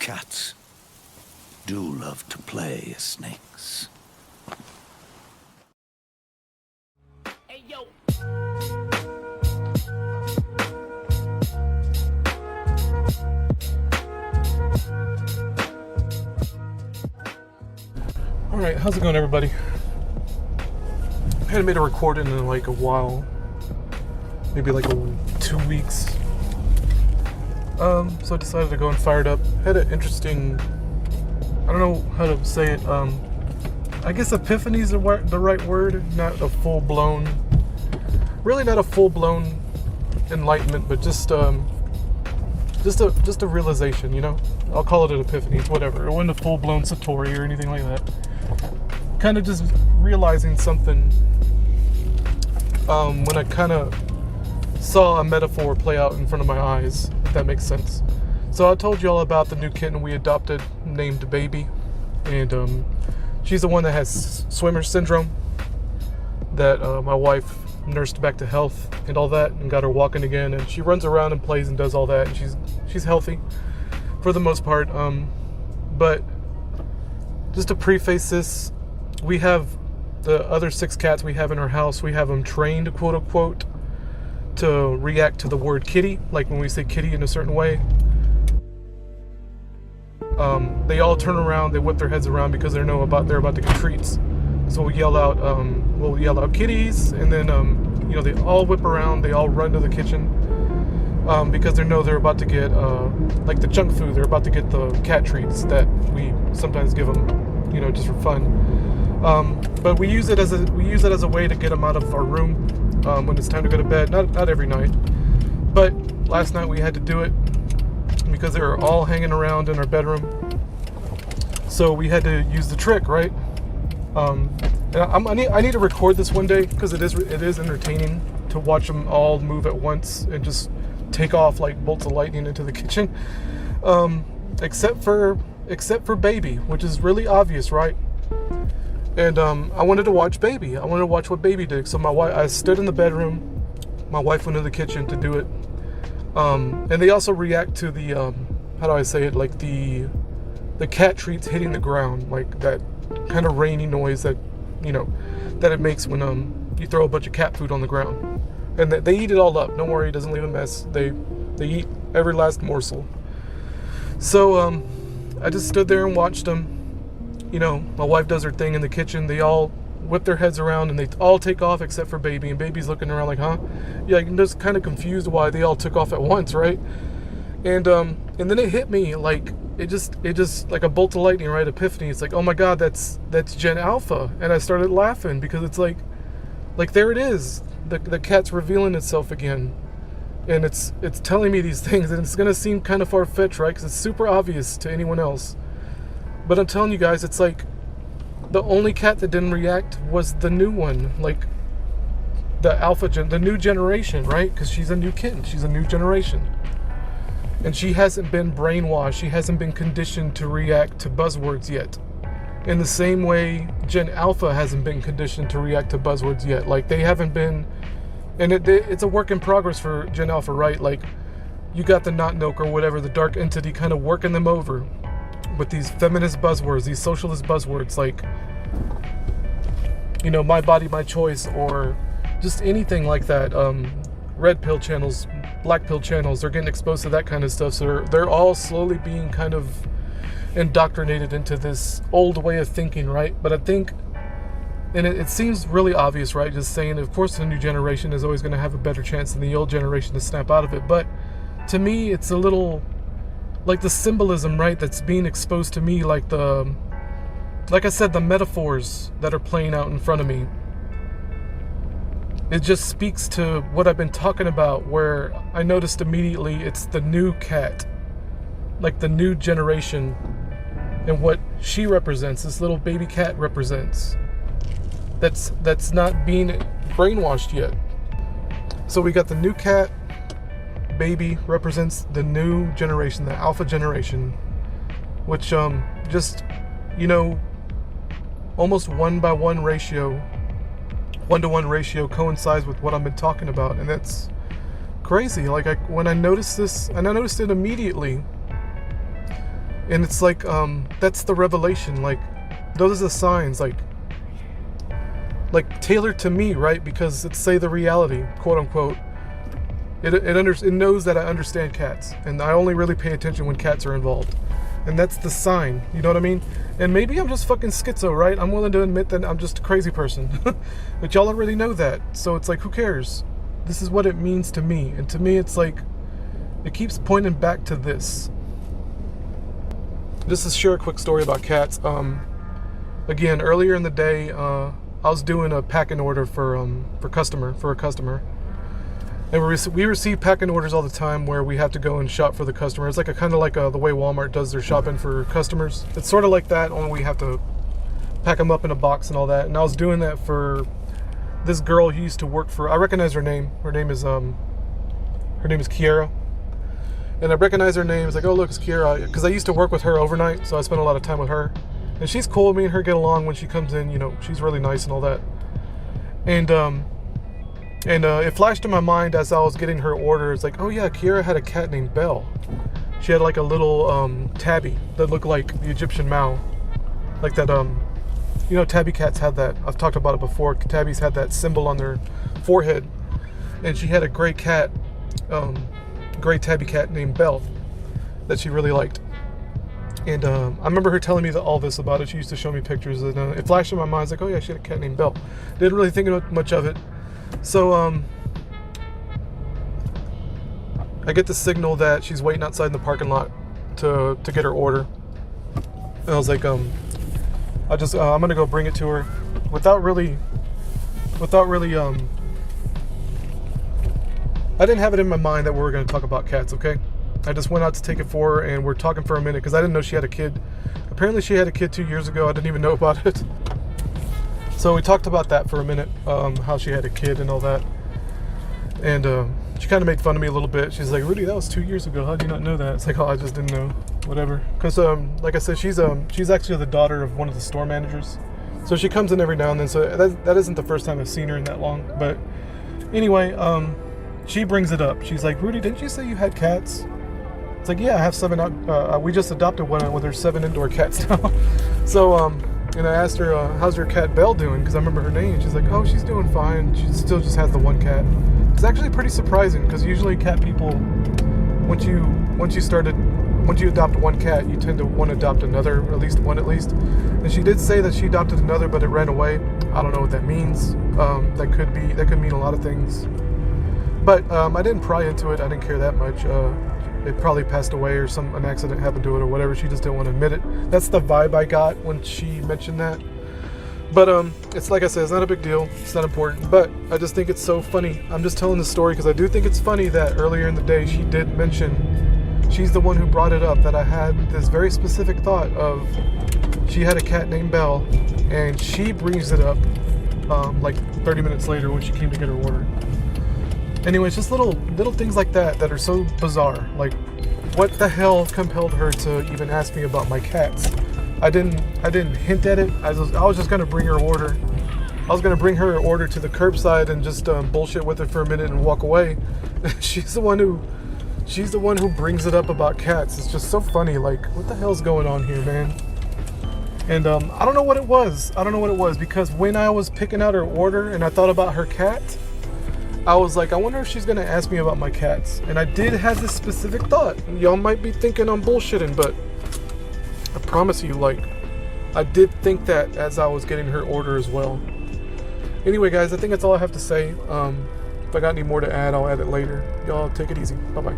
Cats do love to play as snakes. Hey, yo. Alright, how's it going, everybody? I hadn't made a recording in like a while. Maybe like 2 weeks. So I decided to go and fire it up. Had an interesting, I don't know how to say it, I guess epiphany is the right word. Not a full-blown, really not a full-blown enlightenment, but just a realization, you know? I'll call it an epiphany, it's whatever. It wasn't a full-blown satori or anything like that. Kind of just realizing something when I kind of saw a metaphor play out in front of my eyes, if that makes sense. So I told you all about the new kitten we adopted named Baby, and she's the one that has swimmer syndrome that my wife nursed back to health and all that, and got her walking again, and she runs around and plays and does all that, and she's healthy for the most part. But just to preface this, we have the other 6 cats we have in our house, we have them trained, quote unquote, to react to the word kitty, like when we say kitty in a certain way. They all turn around, they whip their heads around because they're about to get treats. So we'll yell out kitties, and then they all whip around, they all run to the kitchen because they know they're about to get like the junk food. They're about to get the cat treats that we sometimes give them, just for fun. But we use it as a way to get them out of our room when it's time to go to bed. Not every night, but last night we had to do it because they were all hanging around in our bedroom. So we had to use the trick, right? And I need to record this one day because it is entertaining to watch them all move at once and just take off like bolts of lightning into the kitchen. Except for Baby, which is really obvious, right? And I wanted to watch Baby. I wanted to watch what Baby did. So I stood in the bedroom. My wife went to the kitchen to do it. And they also react to the how do I say it? Like the cat treats hitting the ground, like that kind of rainy noise that that it makes when you throw a bunch of cat food on the ground. And they eat it all up. Don't worry, it doesn't leave a mess. They eat every last morsel. So I just stood there and watched them. My wife does her thing in the kitchen. They all whip their heads around and they all take off except for Baby. And Baby's looking around like, huh? Yeah, I'm just kind of confused why they all took off at once, right? And then it hit me like it just like a bolt of lightning, right? Epiphany. It's like, oh my God, that's Gen Alpha. And I started laughing because it's like there it is. The cat's revealing itself again. And it's telling me these things, and it's gonna seem kind of far-fetched, right? Because it's super obvious to anyone else. But I'm telling you guys, it's like the only cat that didn't react was the new one, like the new generation, right? Because she's a new kitten, she's a new generation. And she hasn't been brainwashed, she hasn't been conditioned to react to buzzwords yet. In the same way, Gen Alpha hasn't been conditioned to react to buzzwords yet. Like they haven't been, and it's a work in progress for Gen Alpha, right? Like you got the Not Milk or whatever, the dark entity kind of working them over with these feminist buzzwords, these socialist buzzwords, like, my body, my choice, or just anything like that. Red pill channels, black pill channels, they're getting exposed to that kind of stuff. So they're all slowly being kind of indoctrinated into this old way of thinking, right? But I think, and it seems really obvious, right? Just saying, of course, the new generation is always going to have a better chance than the old generation to snap out of it. But to me, it's a little like the symbolism, right, that's being exposed to me, like I said, the metaphors that are playing out in front of me. It just speaks to what I've been talking about, where I noticed immediately it's the new cat, like the new generation, and what she represents, this little baby cat represents, that's not being brainwashed yet. So we got the new cat. Baby represents the new generation, the alpha generation, which just almost 1-to-1 ratio coincides with what I've been talking about, and that's crazy. Like when I noticed this, and I noticed it immediately, And it's like, that's the revelation. Like, those are the signs, like tailored to me, right? Because it's, say, the reality, quote unquote. It knows that I understand cats, and I only really pay attention when cats are involved. And that's the sign, you know what I mean? And maybe I'm just fucking schizo, right? I'm willing to admit that I'm just a crazy person. But y'all already know that. So it's like, who cares? This is what it means to me. And to me, it's like, it keeps pointing back to this. Just to share a quick story about cats. Again, earlier in the day, I was doing a packing order for a customer. And we receive packing orders all the time where we have to go and shop for the customer. It's like kind of like the way Walmart does their shopping for customers. It's sort of like that, only we have to pack them up in a box and all that. And I was doing that for this girl who used to work for. I recognize her name. Her name is Kiera. And I recognize her name. It's like, oh look, it's Kiera, because I used to work with her overnight, so I spent a lot of time with her. And she's cool. Me and her get along when she comes in. You know, she's really nice and all that. And it flashed in my mind as I was getting her order. It's like, oh yeah, Kiera had a cat named Belle. She had like a little tabby that looked like the Egyptian Mao. Like that, you know, tabby cats had that. I've talked about it before. Tabbies had that symbol on their forehead. And she had a gray cat, gray tabby cat named Belle that she really liked. And I remember her telling me all this about it. She used to show me pictures, and it flashed in my mind. It's like, oh yeah, she had a cat named Belle. Didn't really think much of it. So I get the signal that she's waiting outside in the parking lot to get her order. And I was like, I'm gonna go bring it to her without really I didn't have it in my mind that we were gonna talk about cats, okay? I just went out to take it for her, and we're talking for a minute because I didn't know she had a kid. Apparently she had a kid 2 years ago. I didn't even know about it. So we talked about that for a minute, how she had a kid and all that. And she kind of made fun of me a little bit. She's like, Rudy, that was 2 years ago. How do you not know that? It's like, oh, I just didn't know. Whatever. Because, like I said, she's actually the daughter of one of the store managers. So she comes in every now and then. So that isn't the first time I've seen her in that long. But anyway, she brings it up. She's like, Rudy, didn't you say you had cats? It's like, yeah, I have 7. We just adopted one with her 7 indoor cats now. So, and I asked her, how's your cat Belle doing? Because I remember her name. She's like, oh, she's doing fine. She still just has the one cat. It's actually pretty surprising because usually cat people, once you adopt one cat, you tend to want to adopt another, or at least one at least. And she did say that she adopted another, but it ran away. I don't know what that means. That could mean a lot of things. But I didn't pry into it. I didn't care that much. It probably passed away or an accident happened to it or whatever. She just didn't want to admit it. That's the vibe I got when she mentioned that. But it's like I said, it's not a big deal. It's not important. But I just think it's so funny. I'm just telling the story because I do think it's funny that earlier in the day she did mention, she's the one who brought it up, that I had this very specific thought of she had a cat named Belle, and she brings it up like 30 minutes later when she came to get her order. Anyways, just little things like that are so bizarre. Like, what the hell compelled her to even ask me about my cats? I didn't hint at it. I was just gonna bring her order. I was gonna bring her order to the curbside and just bullshit with her for a minute and walk away. She's the one who brings it up about cats. It's just so funny. Like, what the hell's going on here, man? And I don't know what it was. Because when I was picking out her order and I thought about her cat, I was like, I wonder if she's gonna ask me about my cats. And I did have this specific thought. Y'all might be thinking I'm bullshitting, but I promise you, like, I did think that as I was getting her order as well. Anyway, guys, I think that's all I have to say. If I got any more to add, I'll add it later. Y'all take it easy. Bye-bye.